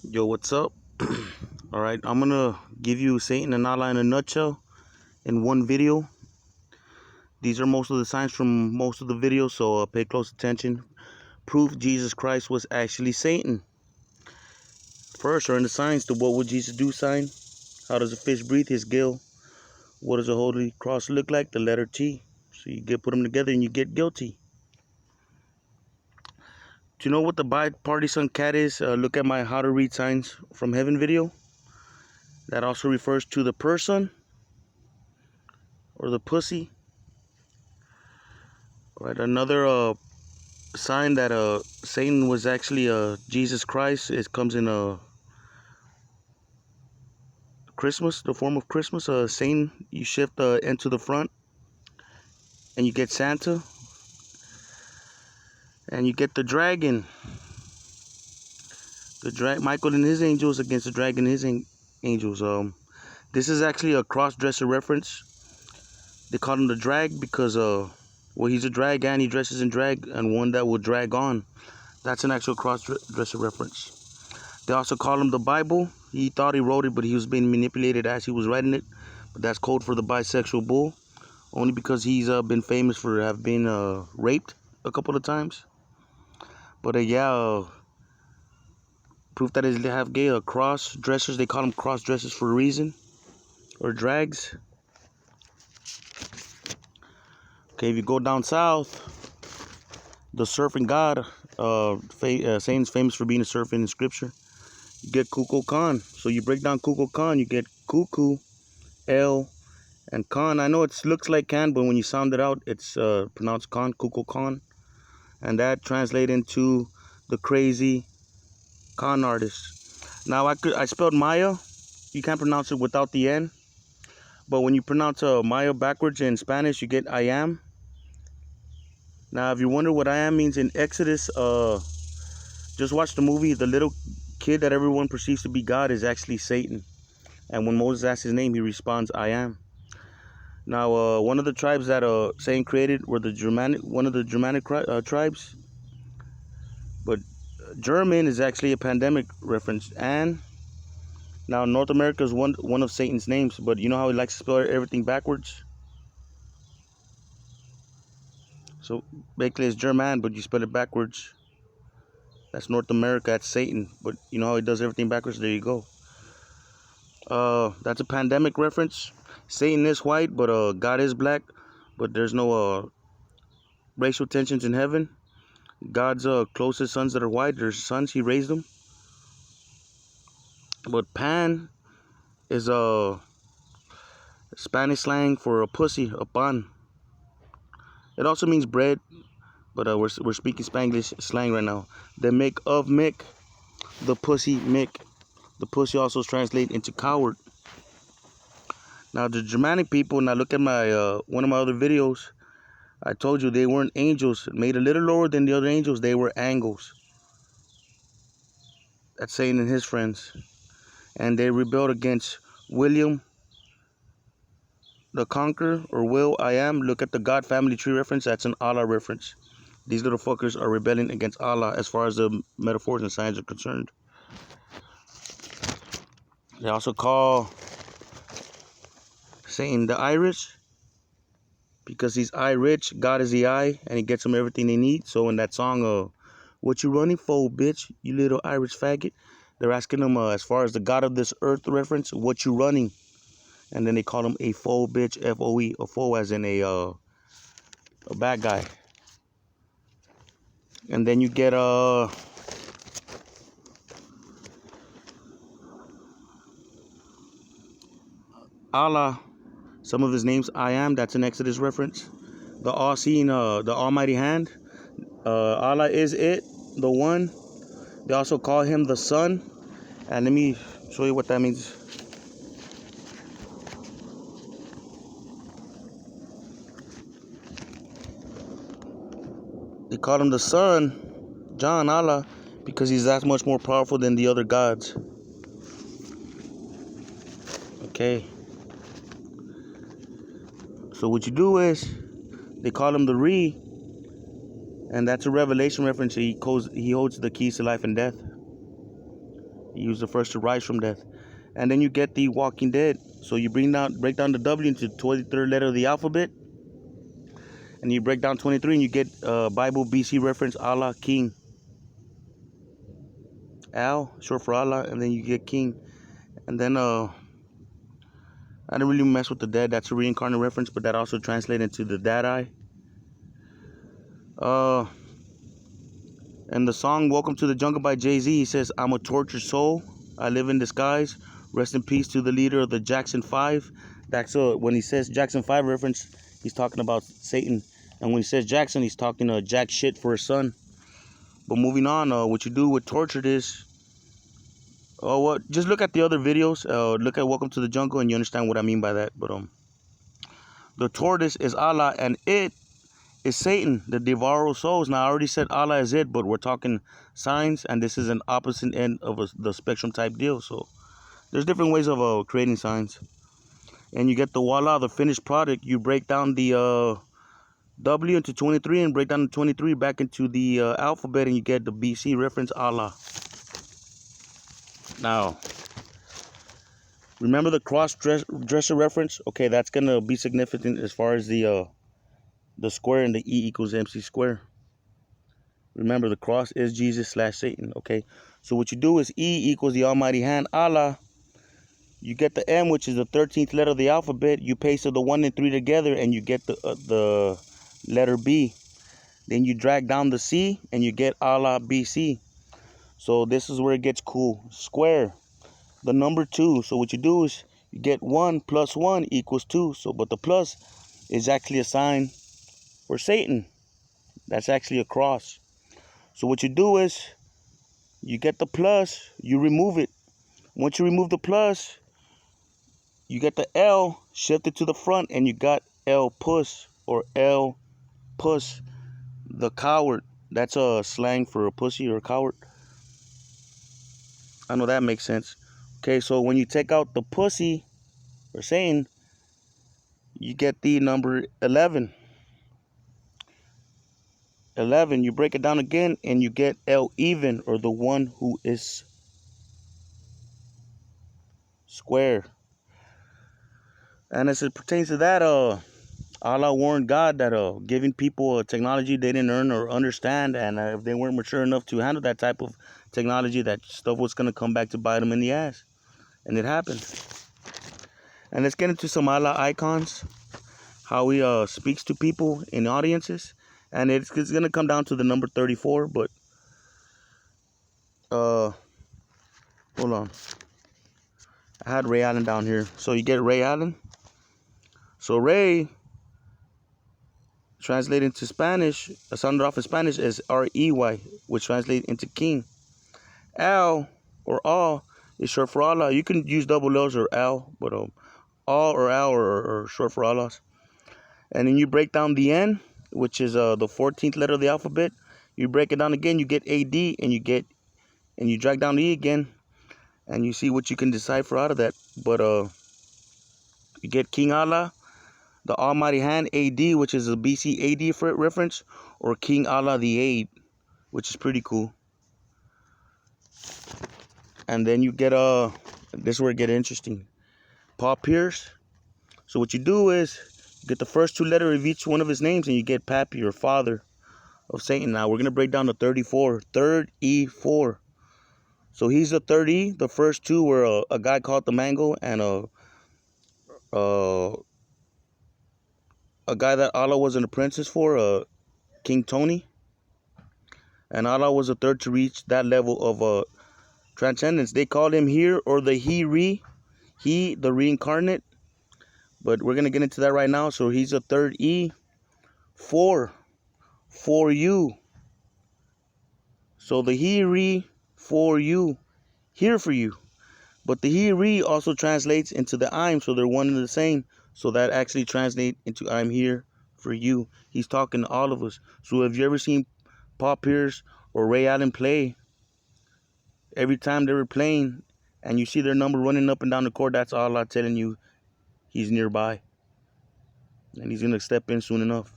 Yo, what's up? All right, I'm gonna give you Satan and Allah in a nutshell in one video. These are most of the signs from most of the videos, so pay close attention. Proof Jesus Christ was actually Satan. First, are in the signs. The what would Jesus do sign? How does a fish breathe? His gill. What does a holy cross look like? The letter T. So you put them together and you get guilty. Do you know what the bipartisan cat is? Look at my how to read signs from heaven video. That also refers to the person or the pussy. Right, another sign that Satan was actually Jesus Christ. It comes in Christmas, the form of Christmas. Satan, you shift the end to the front, and you get Santa, and you get the dragon. Michael and his angels against the dragon and his angels. This is actually a cross-dresser reference. They call him the drag because well, he's a drag and he dresses in drag, and one that will drag on. That's an actual cross-dresser reference. They also call him the Bible. He thought he wrote it, but he was being manipulated as he was writing it. But that's code for the bisexual bull, only because he's been famous for have been raped a couple of times. But yeah, proof that is half gay. Cross dressers, they call them cross dressers for a reason, or drags. Okay, if you go down south, the surfing god, Satan's famous for being a surfing in scripture. You get Kukulkan. So you break down Kukulkan, you get Kuku, L, and Khan. I know it looks like Khan, but when you sound it out, it's pronounced Khan, Kukulkan. And that translates into the crazy con artist. Now I spelled Maya. You can't pronounce it without the N. But when you pronounce Maya backwards in Spanish, you get I am. Now if you wonder what I am means in Exodus, just watch the movie. The little kid that everyone perceives to be God is actually Satan. And when Moses asks his name, he responds, I am. Now, one of the tribes that Satan created were one of the Germanic tribes. But German is actually a pandemic reference. And now North America is one of Satan's names. But you know how he likes to spell everything backwards? So basically it's German, but you spell it backwards. That's North America, that's Satan. But you know how he does everything backwards? There you go. That's a pandemic reference. Satan is white, but God is black. But there's no racial tensions in heaven. God's closest sons that are white, they're sons, he raised them. But pan is a Spanish slang for a pussy, a pan. It also means bread, but we're speaking Spanglish slang right now. The make of Mick, the pussy Mick. The pussy also translates into coward. Now the Germanic people, now look at my one of my other videos. I told you they weren't angels, made a little lower than the other angels. They were angels. That's Satan and his friends. And they rebelled against William the Conqueror, or Will I Am. Look at the God family tree reference. That's an Allah reference. These little fuckers are rebelling against Allah as far as the metaphors and signs are concerned. They also call Satan the Irish because he's rich. God is the eye, and he gets them everything they need. So in that song, what you running for, bitch? You little Irish faggot. They're asking him, as far as the God of this earth reference, what you running? And then they call him a foe, bitch, F-O-E, a foe as in a bad guy. And then you get Allah, some of his names, I am, that's an Exodus reference. The all-seeing, the almighty hand. Allah is it, the one. They also call him the Son. And let me show you what that means. They call him the Son, John, Allah, because he's that much more powerful than the other gods. Okay. So what you do is, they call him the Re, and that's a Revelation reference. He holds the keys to life and death. He was the first to rise from death. And then you get the Walking Dead. So you break down the W into the 23rd letter of the alphabet, and you break down 23, and you get Bible BC reference Allah King. Al, short for Allah, and then you get King. And then I didn't really mess with the dead. That's a reincarnate reference, but that also translates into the Dad Eye. And the song "Welcome to the Jungle" by Jay-Z, he says, "I'm a tortured soul. I live in disguise. Rest in peace to the leader of the Jackson 5." That's when he says Jackson 5 reference, he's talking about Satan. And when he says Jackson, he's talking jack shit for his son. But moving on, what you do with tortured is, just look at the other videos. Look at Welcome to the Jungle, and you understand what I mean by that. But the tortoise is Allah, and it is Satan, the devourer of souls. Now, I already said Allah is it, but we're talking signs, and this is an opposite end of the spectrum type deal. So there's different ways of creating signs. And you get the voila, the finished product. You break down the W into 23 and break down the 23 back into the alphabet, and you get the BC reference Allah. Now, remember the cross-dresser reference? Okay, that's going to be significant as far as the square and the E equals MC square. Remember, the cross is Jesus / Satan, okay? So what you do is E equals the almighty hand, Allah. You get the M, which is the 13th letter of the alphabet. You paste the 1 and 3 together, and you get the letter B. Then you drag down the C, and you get Allah BC. So this is where it gets cool. Square, the number 2. So what you do is you get 1 plus 1 equals 2. So, but the plus is actually a sign for Satan. That's actually a cross. So what you do is you get the plus, you remove it. Once you remove the plus, you get the L shifted to the front, and you got El Puss, or El Puss, the coward. That's a slang for a pussy or a coward. I know that makes sense. Okay, so when you take out the pussy, or Satan, you get the number 11. 11, you break it down again, and you get El Even, or the one who is square. And as it pertains to that, Allah warned God that giving people technology they didn't earn or understand, and if they weren't mature enough to handle that type of technology, that stuff was going to come back to bite them in the ass. And it happened. And let's get into some Allah icons, how he speaks to people in audiences. And it's going to come down to the number 34, but hold on. I had Ray Allen down here. So you get Ray Allen. So Ray, translated into Spanish, sounded off in Spanish as R-E-Y, which translates into king. Al, or Al, is short for Allah. You can use double L's or Al, but Al or Al are short for Allahs. And then you break down the N, which is the 14th letter of the alphabet. You break it down again, you get AD, and you drag down the E again, and you see what you can decipher out of that. But you get King Allah, the Almighty Hand, AD, which is a BC AD reference, or King Allah the Aid, which is pretty cool. And then you get this is where it gets interesting. Paul Pierce. So what you do is you get the first 2 letters of each one of his names, and you get Pappy, or father of Satan. Now we're gonna break down the 34, third E4. So he's the third E. The first 2 were a guy called the Mango, and a guy that Allah was an apprentice for, King Tony. And Allah was the third to reach that level of transcendence. They called him here, or the He, the reincarnate. But we're going to get into that right now. So he's a third E. 4, for you. So the He, for you, here for you. But the He also translates into the I'm, so they're one and the same. So that actually translates into I'm here for you. He's talking to all of us. So have you ever seen Paul Pierce or Ray Allen play? Every time they were playing and you see their number running up and down the court, that's Allah telling you he's nearby. And he's going to step in soon enough.